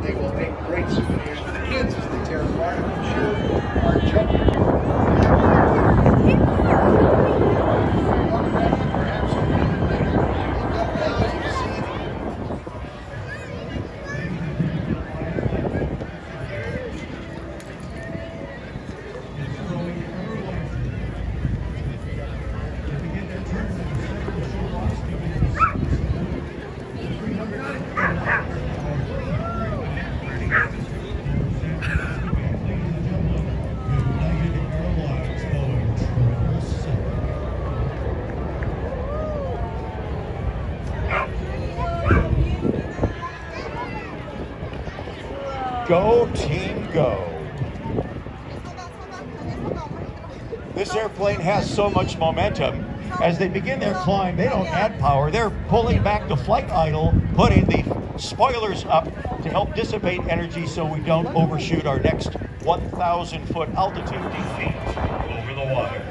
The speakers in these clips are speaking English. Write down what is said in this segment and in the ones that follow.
They will make great souvenirs for the kids as they tear apart. I'm sure our jumpers perhaps a little bit later. When you look up now, you see Go team go. This airplane has so much momentum. As they begin their climb, they don't add power. They're pulling back the flight idle, putting the spoilers up to help dissipate energy so we don't overshoot our next 1,000-foot altitude. Feet over the water.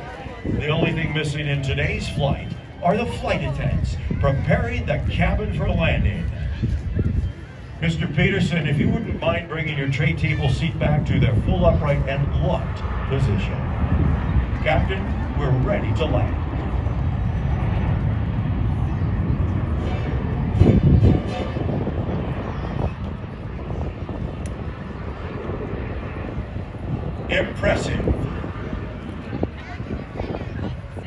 The only thing missing in today's flight are the flight attendants preparing the cabin for landing. Mr. Peterson, if you wouldn't mind bringing your tray table seat back to their full upright and locked position. Captain, we're ready to land. Impressive.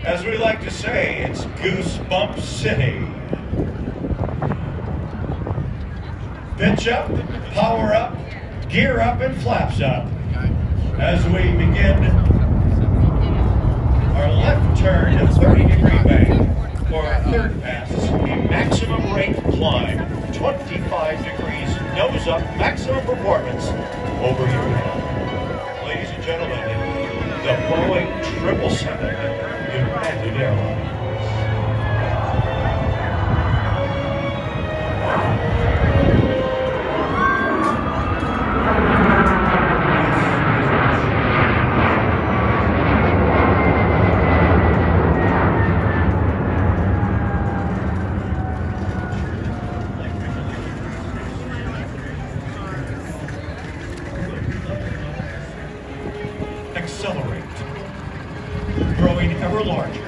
As we like to say, it's Goosebump City. Pitch up, power up, gear up, and flaps up. As we begin our left turn to 30-degree bank for our third pass, a maximum rate climb, 25 degrees, nose up, maximum performance over your head. Ladies and gentlemen, the Boeing 777 United Airlines. Accelerate, growing ever larger.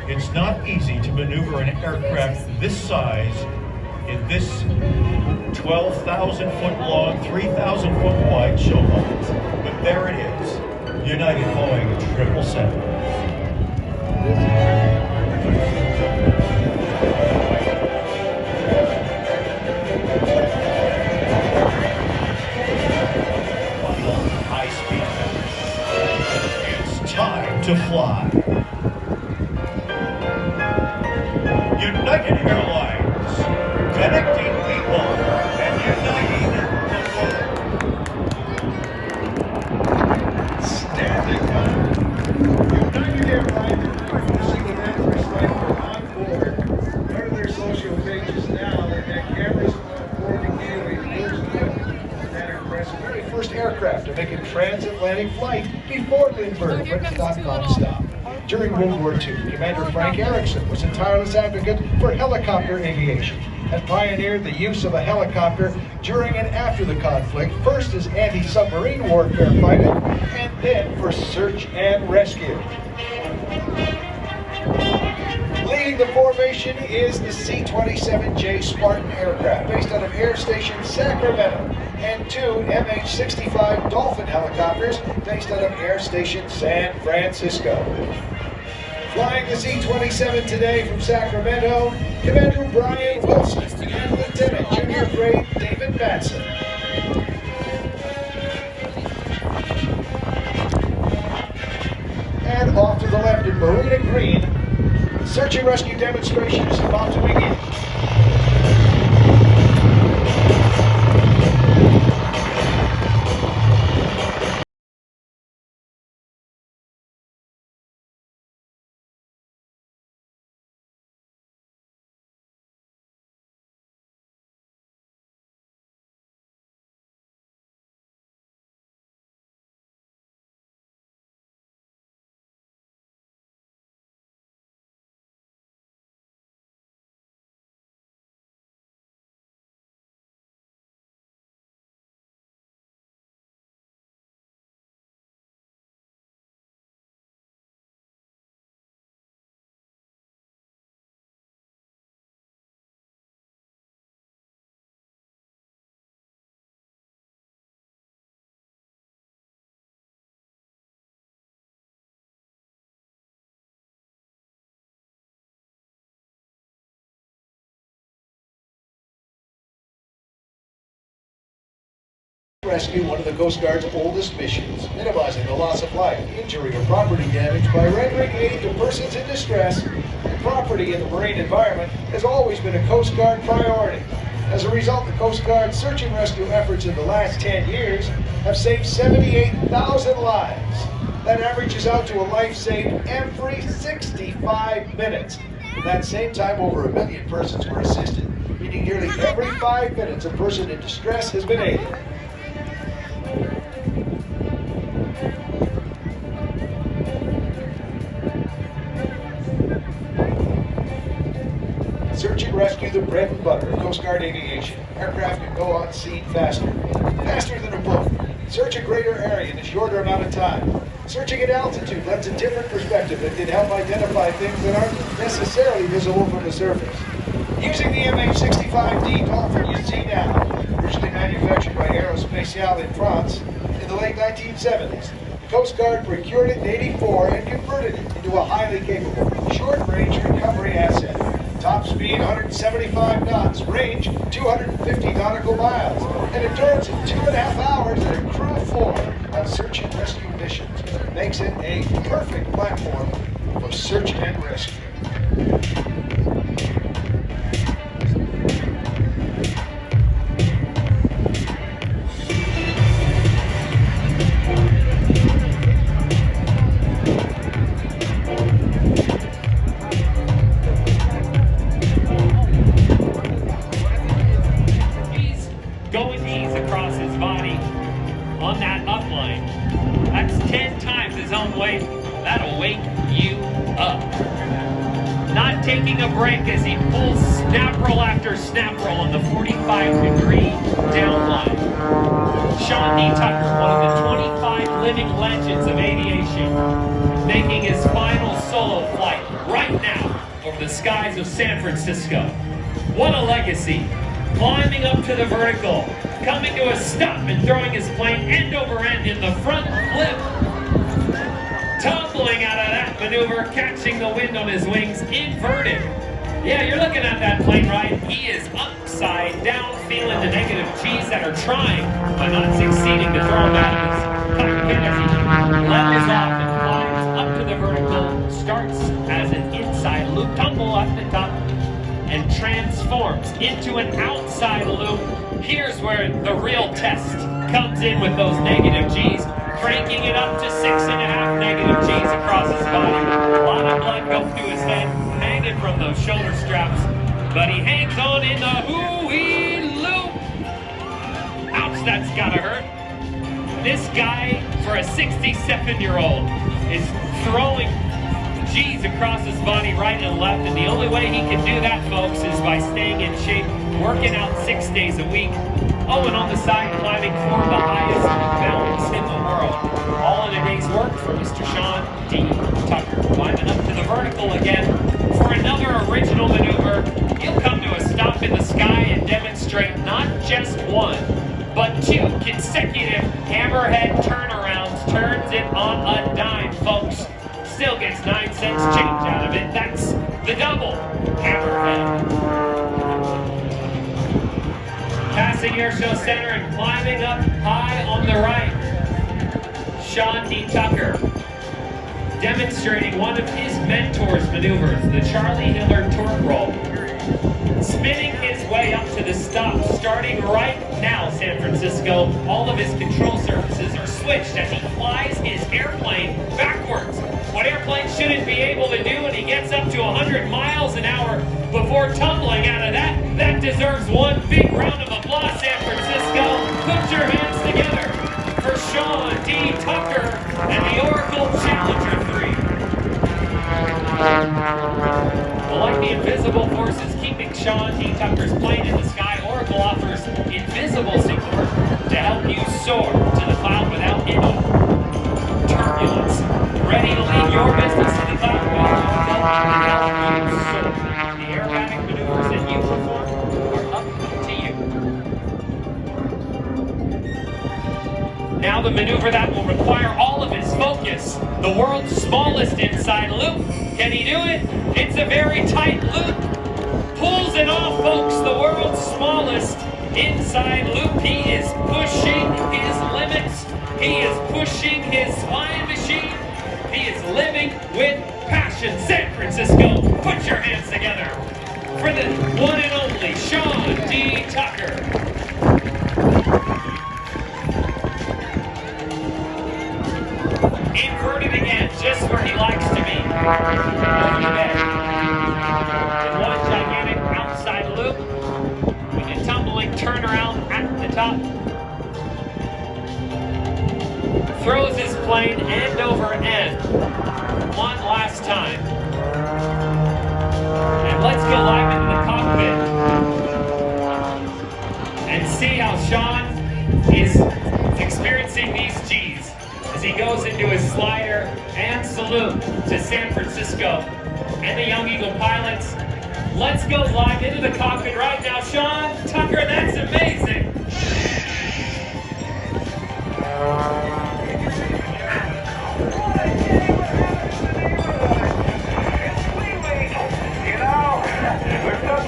It's not easy to maneuver an aircraft this size in this 12,000-foot long, 3,000-foot wide show lines. But there it is, United Boeing 777. Time to fly. United Airlines, connecting people and uniting the world. standing up. United Airlines is producing an actress flight on board. Go to their social pages now. They've got cameras on board to give you a first look at that impressive very first aircraft to make a transatlantic flight before Lindbergh, but did not non-stop. During World War II, Commander Frank Erickson was a tireless advocate for helicopter aviation and pioneered the use of a helicopter during and after the conflict, first as anti-submarine warfare fighter, and then for search and rescue. Leading the formation is the C-27J Spartan aircraft, based out of Air Station Sacramento, and two MH-65 Dolphin helicopters, based out of Air Station San Francisco. Flying the C-27 today from Sacramento, Commander Brian Wilson and Lieutenant Junior Grade David Batson. And off to the left in Marina Green, search and rescue demonstration is about to begin. Rescue, one of the Coast Guard's oldest missions, minimizing the loss of life, injury, or property damage by rendering aid to persons in distress and property in the marine environment has always been a Coast Guard priority. As a result, the Coast Guard's search and rescue efforts in the last 10 years have saved 78,000 lives. That averages out to a life saved every 65 minutes. In that same time, over 1 million persons were assisted, meaning nearly every 5 minutes a person in distress has been aided. Search and rescue, the bread and butter of Coast Guard aviation. Aircraft can go on scene faster than a boat. Search a greater area in a shorter amount of time. Searching at altitude lends a different perspective that can help identify things that aren't necessarily visible from the surface. Using the MH-65D Dolphin you see now, originally manufactured by Aerospatiale in France in the late 1970s, the Coast Guard procured it in '84 and converted it into a highly capable, short-range recovery asset. Top speed 175 knots, range 250 nautical miles, and endurance of 2.5 hours at a crew of 4 on search and rescue missions. Makes it a perfect platform for search and rescue. Going knees across his body on that upline. That's 10 times his own weight. That'll wake you up. Not taking a break as he pulls snap roll after snap roll on the 45-degree downline. Sean D. Tucker, one of the 25 living legends of aviation, making his final solo flight right now over the skies of San Francisco. What a legacy. Climbing up to the vertical, coming to a stop and throwing his plane end over end in the front flip. Tumbling out of that maneuver, catching the wind on his wings, inverted. Yeah, you're looking at that plane, right? He is upside down, feeling the negative G's that are trying, but not succeeding to throw him out of his cockpit as he levels off and climbs up to the vertical, starts as an inside loop, tumble at the top, and transforms into an outside loop. Here's where the real test comes in with those negative G's, cranking it up to 6.5 negative G's across his body. A lot of blood going through his head, hanging from those shoulder straps, but he hangs on in the hoo-wee loop. Ouch, that's gotta hurt. This guy, for a 67-year-old, is throwing G's across his body right and left, and the only way he can do that, folks, is by staying in shape, working out 6 days a week. Oh, and on the side, climbing 4 of the highest mountains in the world. All in a day's work for Mr. Sean D. Tucker. Climbing up to the vertical again for another original maneuver. He'll come to a stop in the sky and demonstrate not just 1, but 2 consecutive hammerhead turnarounds. Turns it on a dime, folks. Still gets 9 cents change out of it. That's the double hammerhead. Passing Airshow Center and climbing up high on the right. Sean D. Tucker demonstrating one of his mentor's maneuvers, the Charlie Hiller torque roll. Spinning his way up to the stop, starting right now, San Francisco. All of his control surfaces are switched as he flies his airplane backwards. What airplanes shouldn't be able to do when he gets up to 100 miles an hour before tumbling out of that. That deserves one big round of applause, San Francisco. Put your hands together for Sean D. Tucker and the Oracle Challenger 3. Well, like the invisible forces keeping Sean D. Tucker's plane in the sky, Oracle offers invisible support to help you soar to the cloud without any turbulence. Ready to lead your business to the cloud with Oracle to help you soar. The aerobatic maneuvers that you perform are up to you. Now the maneuver that will require all of his focus, the world's smallest inside loop. Can he do it? It's a very tight loop. Pulls it off, folks, the world's smallest inside loop. He is pushing his limits. He is pushing his flying machine. He is living with passion. San Francisco, put your hands together for the one and only Sean D. Tucker. Inverted again, just where he likes to be. Over the bed. In one gigantic outside loop with a tumbling turnaround at the top. Throws his plane end over end one last time. And let's go live into the cockpit and see how Sean is experiencing these G's as he goes into his slider and salute to San Francisco and the Young Eagle pilots. Let's go live into the cockpit right now. Sean Tucker, that's amazing.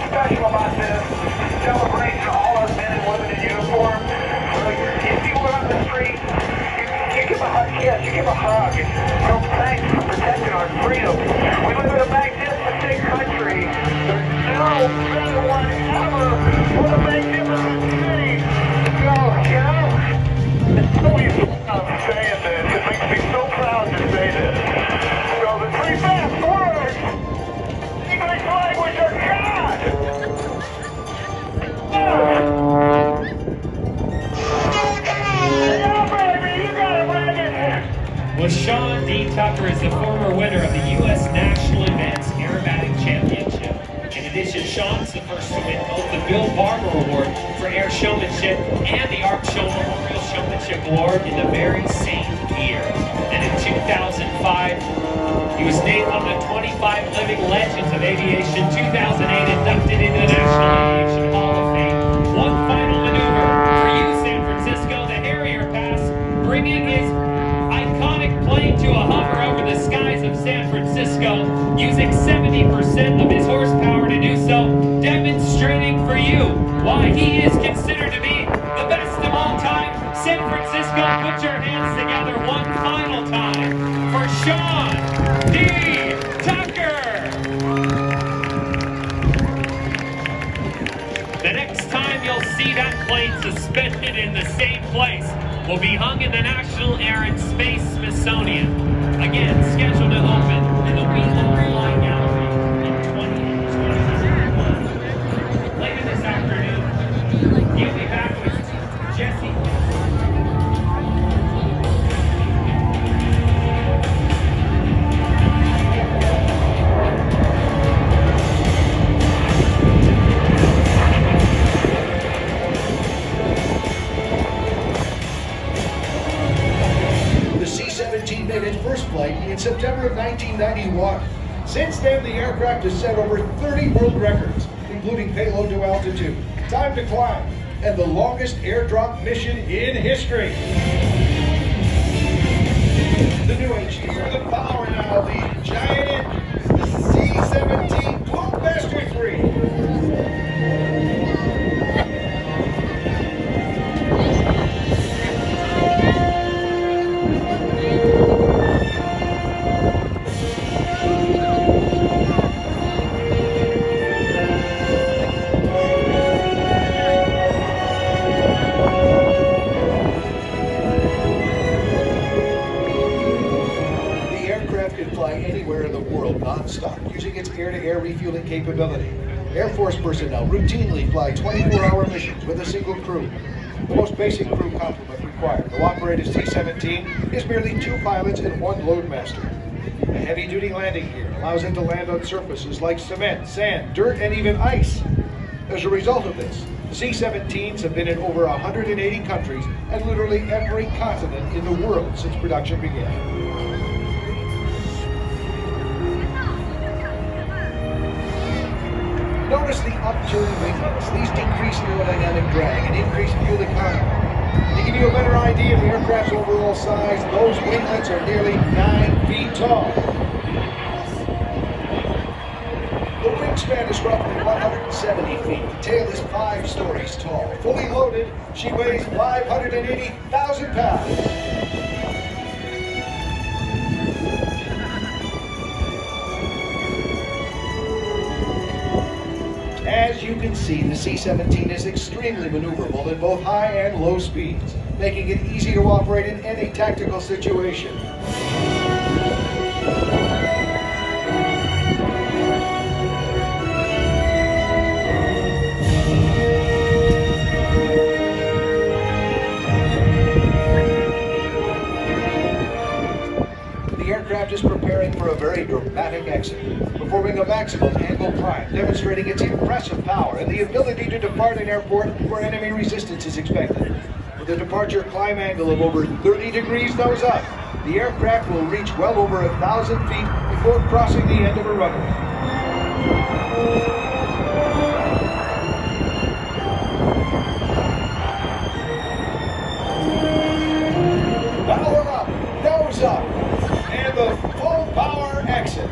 Special about this celebration, all our men and women in uniform. If you were on the street, you give a hug, yes, you give a hug. So thanks for protecting our freedom. We live in a magnificent country. There's no better one ever. What a magnificent city. So, you know, it's so easy saying this. It makes me so proud to say this. So the three fast words, English language are God. Well, Sean D. Tucker is the former winner of the U.S. National Advanced Aerobatic Championship. In addition, Sean's the first to win both the Bill Barber Award for Air Showmanship and the Art Show Memorial Showmanship Award in the very same year. And in 2005, he was named one of the 25 Living Legends of Aviation. 2008, inducted into the National Aviation Hall of Fame. One final maneuver for you, San Francisco, the Harrier Pass, bringing his iconic plane to a hover over the skies of San Francisco, using 70% of his horsepower to do so, demonstrating for you why he is considered to be the best of all time. San Francisco, put your hands together one final time for Sean D. Tucker. The next time you'll see that plane suspended in the same place will be hung in the National Air and Space Smithsonian. Again, scheduled to open in the Wheeler Line Gallery in 2021. Later this afternoon, you'll be back with Jesse. Made its first flight in September of 1991. Since then, the aircraft has set over 30 world records, including payload to altitude, time to climb, and the longest airdrop mission in history. The new HD for the power now, the giant C-17 Globemaster 3. Non-stop, using its air-to-air refueling capability. Air Force personnel routinely fly 24-hour missions with a single crew. The most basic crew complement required, though operated C-17, is merely 2 pilots and 1 loadmaster. The heavy-duty landing gear allows it to land on surfaces like cement, sand, dirt, and even ice. As a result of this, C-17s have been in over 180 countries and literally every continent in the world since production began. Notice the upturned winglets. These decrease aerodynamic drag and increase fuel economy. To give you a better idea of the aircraft's overall size, those winglets are nearly 9 feet tall. The wingspan is roughly 170 70 feet. The tail is 5 stories tall. Fully loaded, she weighs 580,000 pounds. As you can see, the C-17 is extremely maneuverable in both high and low speeds, making it easy to operate in any tactical situation. The aircraft is preparing for a very dramatic exit, performing a maximum angle climb, demonstrating its impressive power and the ability to depart an airport where enemy resistance is expected. With a departure climb angle of over 30 degrees nose up, the aircraft will reach well over 1,000 feet before crossing the end of a runway. Power up, nose up, and the full power exit.